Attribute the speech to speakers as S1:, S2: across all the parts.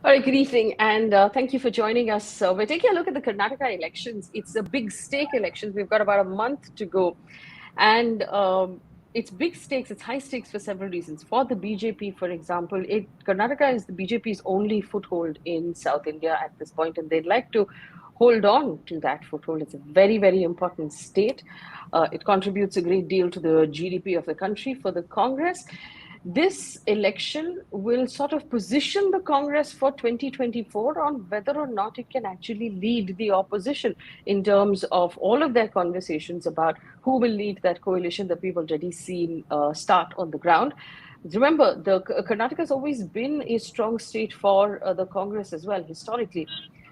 S1: All right, good evening, and thank you for joining us. We're taking a look at the Karnataka elections. It's a big stake elections. We've got about a month to go, and it's big stakes. It's high stakes for several reasons. For the BJP, for example, Karnataka is the BJP's only foothold in South India at this point, and they'd like to hold on to that foothold. It's a very, very important state. It contributes a great deal to the GDP of the country. For the Congress, this election will sort of position the Congress for 2024 on whether or not it can actually lead the opposition in terms of all of their conversations about who will lead that coalition that we've already seen start on the ground. Remember, Karnataka has always been a strong state for the Congress as well, historically.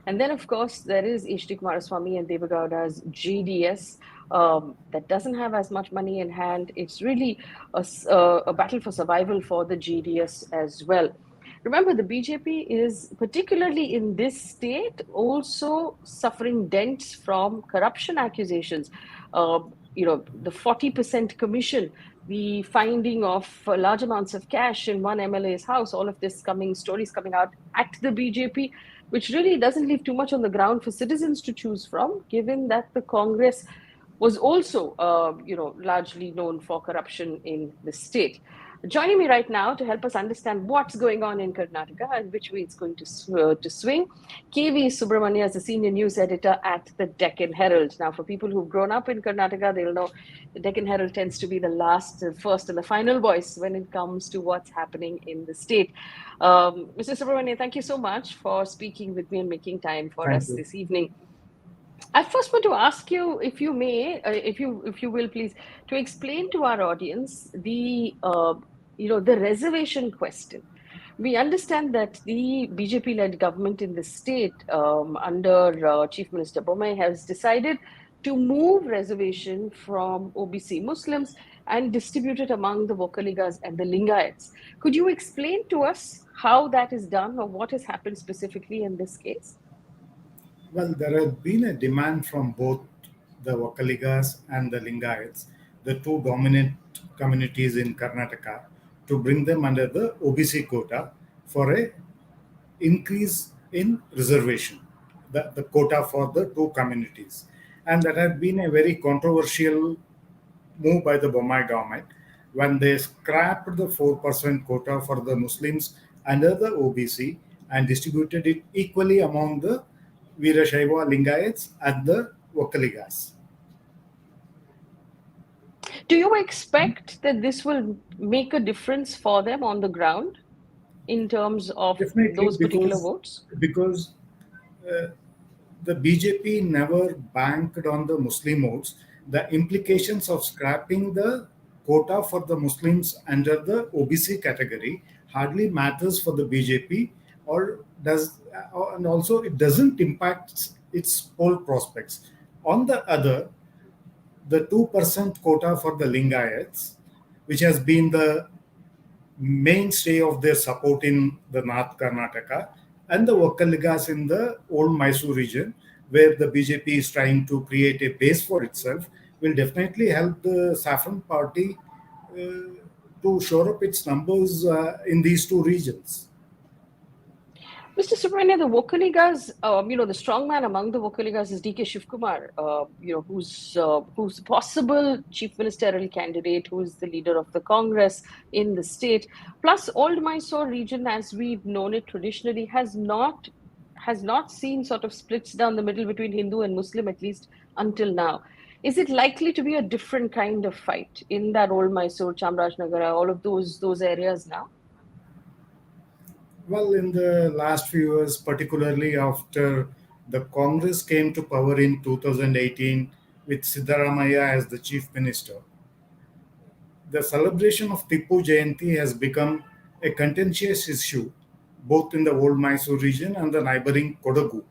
S1: And then, of course, there is H.D. Kumaraswamy and Devagowda's JDS that doesn't have as much money in hand. It's really a battle for survival for the JDS as well. Remember, the BJP is, particularly in this state, also suffering dents from corruption accusations. The 40% commission, the finding of large amounts of cash in one MLA's house, all of this stories coming out at the BJP, which really doesn't leave too much on the ground for citizens to choose from, given that the Congress was also, largely known for corruption in the state. Joining me right now to help us understand what's going on in Karnataka and which way it's going to swing, K V Subramanya is the senior news editor at the Deccan Herald. Now, for people who've grown up in Karnataka, they'll know the Deccan Herald tends to be the last, first, and the final voice when it comes to what's happening in the state. Mr. Subramanya, thank you so much for speaking with me and making time for us this evening. I first want to ask you, if you may, if you will, please, to explain to our audience the reservation question. We understand that the BJP-led government in the state, under Chief Minister Bommai, has decided to move reservation from OBC Muslims and distribute it among the Vokaligas and the Lingayats. Could you explain to us how that is done or what has happened specifically in this case?
S2: Well, there has been a demand from both the Vokaligas and the Lingayats, the two dominant communities in Karnataka, to bring them under the OBC quota for a increase in reservation, the quota for the two communities. And that has been a very controversial move by the Bommai government when they scrapped the 4% quota for the Muslims under the OBC and distributed it equally among the Veerashaiva Lingayats and the Vokaligas.
S1: Do you expect that this will make a difference for them on the ground in terms of those particular votes?
S2: Because the BJP never banked on the Muslim votes. The implications of scrapping the quota for the Muslims under the OBC category hardly matters for the BJP, and also it doesn't impact its poll prospects. On the other, the 2% quota for the Lingayats, which has been the mainstay of their support in the North Karnataka, and the Vokaligas in the old Mysore region, where the BJP is trying to create a base for itself, will definitely help the Saffron Party to shore up its numbers in these two regions.
S1: Mr. Subramanya, the Vokaligas, the strongman among the Vokaligas is D.K. Shivkumar, who's possible chief ministerial candidate, who is the leader of the Congress in the state. Plus, old Mysore region, as we've known it traditionally, has not seen sort of splits down the middle between Hindu and Muslim, at least until now. Is it likely to be a different kind of fight in that old Mysore, Chamarajnagara, all of those areas now?
S2: Well, in the last few years, particularly after the Congress came to power in 2018 with Siddaramaiah as the chief minister, the celebration of Tippu Jayanti has become a contentious issue both in the old Mysore region and the neighboring Kodagu.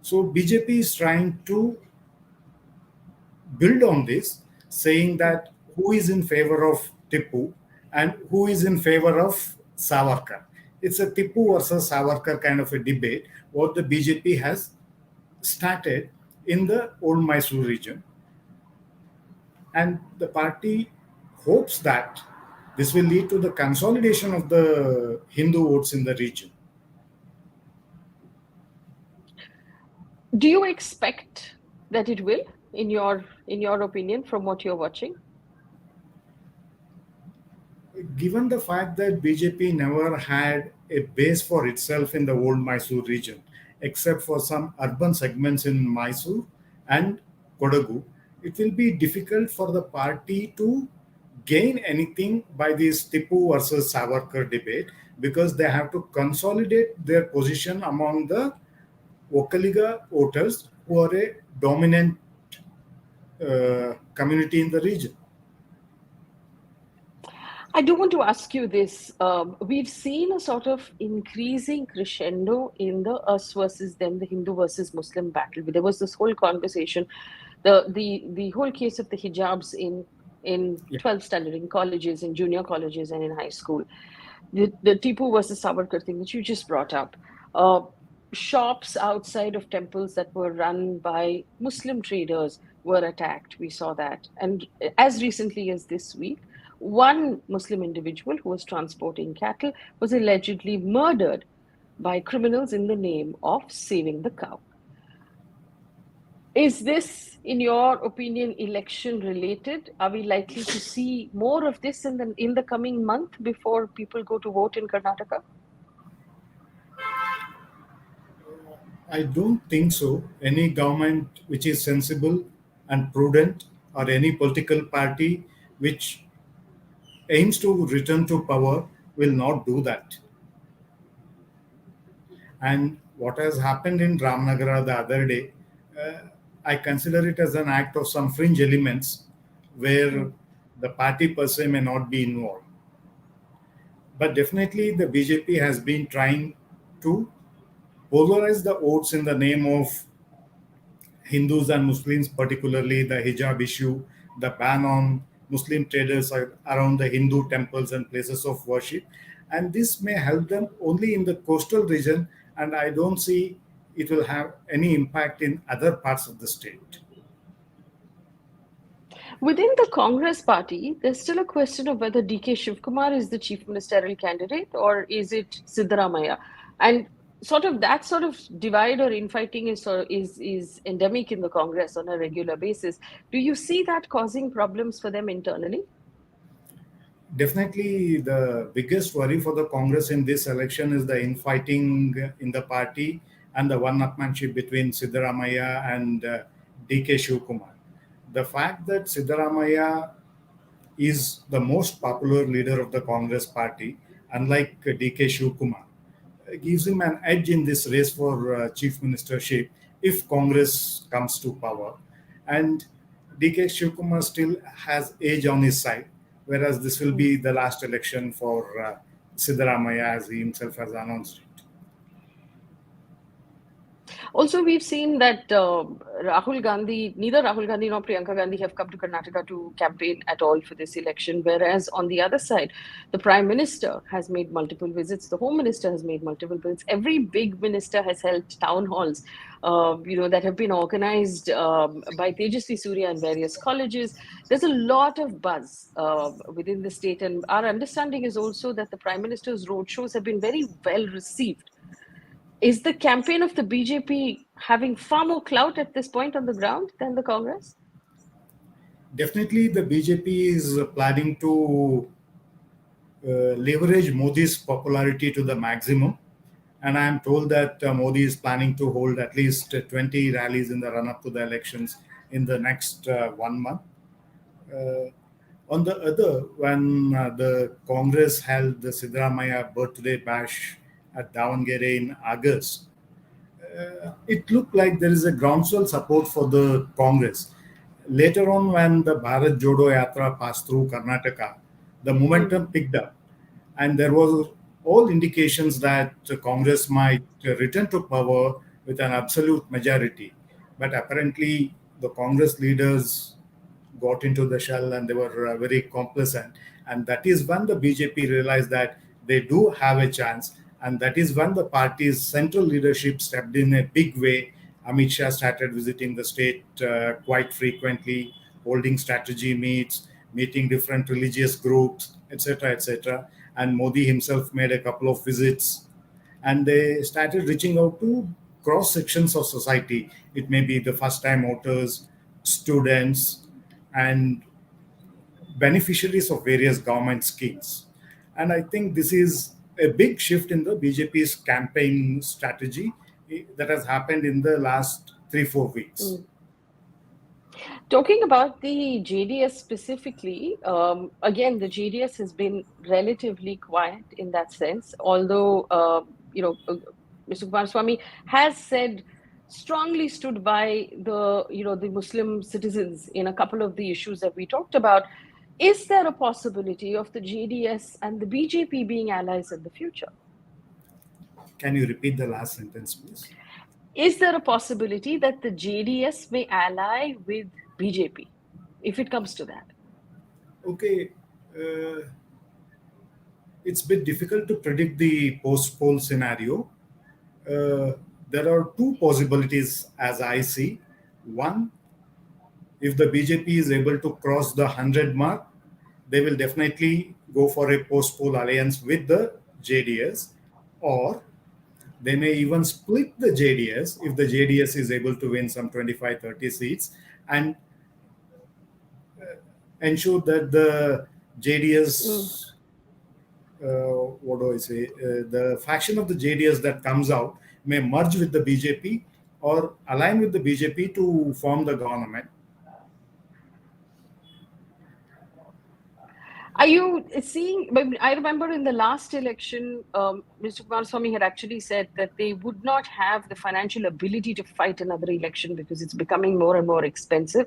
S2: So BJP is trying to build on this, saying that who is in favor of Tippu and who is in favor of Savarkar. It's a Tippu versus Savarkar kind of a debate, what the BJP has started in the old Mysore region. And the party hopes that this will lead to the consolidation of the Hindu votes in the region.
S1: Do you expect that it will, in your opinion, from what you're watching?
S2: Given the fact that BJP never had a base for itself in the old Mysore region, except for some urban segments in Mysore and Kodagu, it will be difficult for the party to gain anything by this Tipu versus Savarkar debate, because they have to consolidate their position among the Vokaliga voters who are a dominant community in the region.
S1: I do want to ask you this. We've seen a sort of increasing crescendo in the us versus them, the Hindu versus Muslim battle. There was this whole conversation, the whole case of the hijabs in
S2: Yeah.
S1: 12th standard, in colleges, in junior colleges, and in high school. The Tipu versus Savarkar thing that you just brought up. Uh, Shops outside of temples that were run by Muslim traders were attacked. We saw that. And as recently as this week, one Muslim individual who was transporting cattle was allegedly murdered by criminals in the name of saving the cow. Is this, in your opinion, election related? Are we likely to see more of this in the coming month before people go to vote in Karnataka?
S2: I don't think so. Any government which is sensible and prudent, or any political party which aims to return to power, will not do that. And what has happened in Ramnagara the other day, uh, I consider it as an act of some fringe elements where the party per se may not be involved. But definitely the BJP has been trying to polarize the votes in the name of Hindus and Muslims, particularly the hijab issue, the ban on Muslim traders around the Hindu temples and places of worship. And this may help them only in the coastal region, and I don't see it will have any impact in other parts of the state.
S1: Within the Congress party, there's still a question of whether DK Shivkumar is the chief ministerial candidate or is it Siddaramaiah. And that sort of divide or infighting is endemic in the Congress on a regular basis. Do you see that causing problems for them internally?
S2: Definitely, the biggest worry for the Congress in this election is the infighting in the party and the one-upmanship between Siddaramaya and DK Shivkumar. The fact that Siddaramaya is the most popular leader of the Congress party, unlike DK Shivkumar, gives him an edge in this race for chief ministership if Congress comes to power. And DK Shivkumar still has age on his side, whereas this will be the last election for Siddaramaya, as he himself has announced it.
S1: Also, we've seen that neither Rahul Gandhi nor Priyanka Gandhi have come to Karnataka to campaign at all for this election. Whereas on the other side, the Prime Minister has made multiple visits, the Home Minister has made multiple visits. Every big minister has held town halls, that have been organized by Tejasvi Surya and various colleges. There's a lot of buzz within the state, and our understanding is also that the Prime Minister's roadshows have been very well received. Is the campaign of the BJP having far more clout at this point on the ground than the Congress?
S2: Definitely, the BJP is planning to leverage Modi's popularity to the maximum. And I am told that Modi is planning to hold at least 20 rallies in the run up to the elections in the next 1 month. Uh, on the other, when the Congress held the Siddaramaya birthday bash at Davangere in August, it looked like there is a groundswell support for the Congress. Later on, when the Bharat Jodo Yatra passed through Karnataka, the momentum picked up, and there was all indications that Congress might return to power with an absolute majority. But apparently, the Congress leaders got into the shell and they were very complacent. And that is when the BJP realized that they do have a chance. And that is when the party's central leadership stepped in a big way. Amit Shah started visiting the state quite frequently, holding strategy meets, meeting different religious groups, etc., etc. And Modi himself made a couple of visits, and they started reaching out to cross sections of society. It may be the first time voters, students, and beneficiaries of various government schemes. And I think this is a big shift in the BJP's campaign strategy that has happened in the last 3-4 weeks.
S1: Talking about the JDS specifically, again, the JDS has been relatively quiet in that sense, although, Mr. Kumaraswamy has said, strongly stood by the Muslim citizens in a couple of the issues that we talked about. Is there a possibility of the JDS and the BJP being allies in the future?
S2: Can you repeat the last sentence, please?
S1: Is there a possibility that the JDS may ally with BJP, if it comes to that?
S2: Okay. It's a bit difficult to predict the post-poll scenario. There are two possibilities as I see. One, if the BJP is able to cross the 100 mark, they will definitely go for a post-poll alliance with the JDS, or they may even split the JDS if the JDS is able to win some 25-30 seats and ensure that the JDS, the faction of the JDS that comes out may merge with the BJP or align with the BJP to form the government.
S1: Are you seeing? I remember in the last election, Mr. Kumaraswamy had actually said that they would not have the financial ability to fight another election because it's becoming more and more expensive.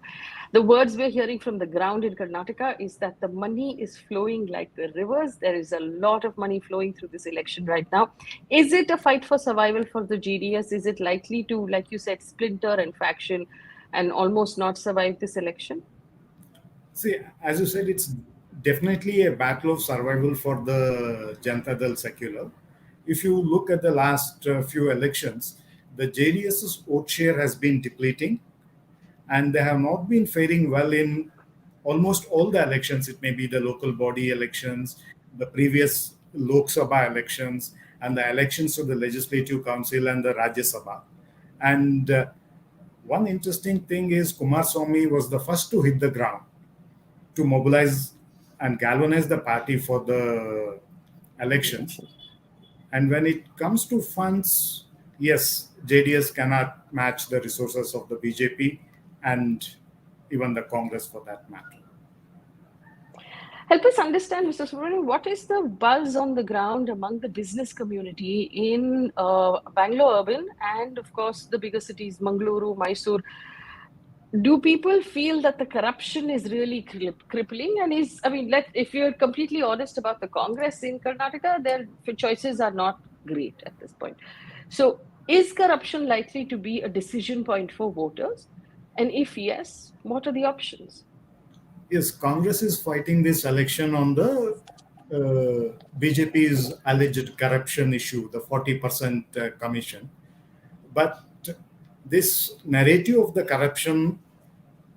S1: The words we're hearing from the ground in Karnataka is that the money is flowing like the rivers. There is a lot of money flowing through this election right now. Is it a fight for survival for the JDS? Is it likely to, like you said, splinter and faction and almost not survive this election?
S2: See, as you said, it's definitely a battle of survival for the Janata Dal Secular. If you look at the last few elections, the JDS's vote share has been depleting, and they have not been faring well in almost all the elections. It may be the local body elections, the previous Lok Sabha elections, and the elections to the Legislative Council and the Rajya Sabha. And one interesting thing is Kumaraswamy was the first to hit the ground to mobilize and galvanize the party for the elections. And when it comes to funds, yes, JDS cannot match the resources of the BJP and even the Congress for that matter.
S1: Help us understand, Mr. Subramanya, what is the buzz on the ground among the business community in Bangalore urban and, of course, the bigger cities, Mangaluru, Mysore? Do people feel that the corruption is really crippling? And if you're completely honest about the Congress in Karnataka, their choices are not great at this point. So is corruption likely to be a decision point for voters? And if yes, what are the options?
S2: Yes, Congress is fighting this election on the BJP's alleged corruption issue, the 40% commission. But this narrative of the corruption,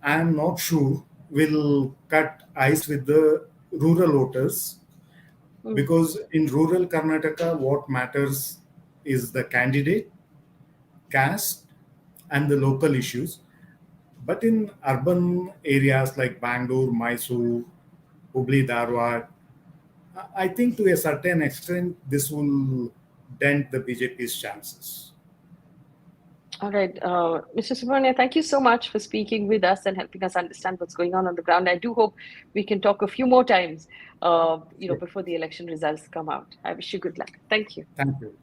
S2: I am not sure will cut ice with the rural voters, because in rural Karnataka, what matters is the candidate, caste, and the local issues. But in urban areas like Bangalore, Mysore, Hubli, Dharwad, I think to a certain extent this will dent the BJP's chances.
S1: All right, Mr. Subramanya, thank you so much for speaking with us and helping us understand what's going on the ground. I do hope we can talk a few more times, before the election results come out. I wish you good luck. Thank you.
S2: Thank you.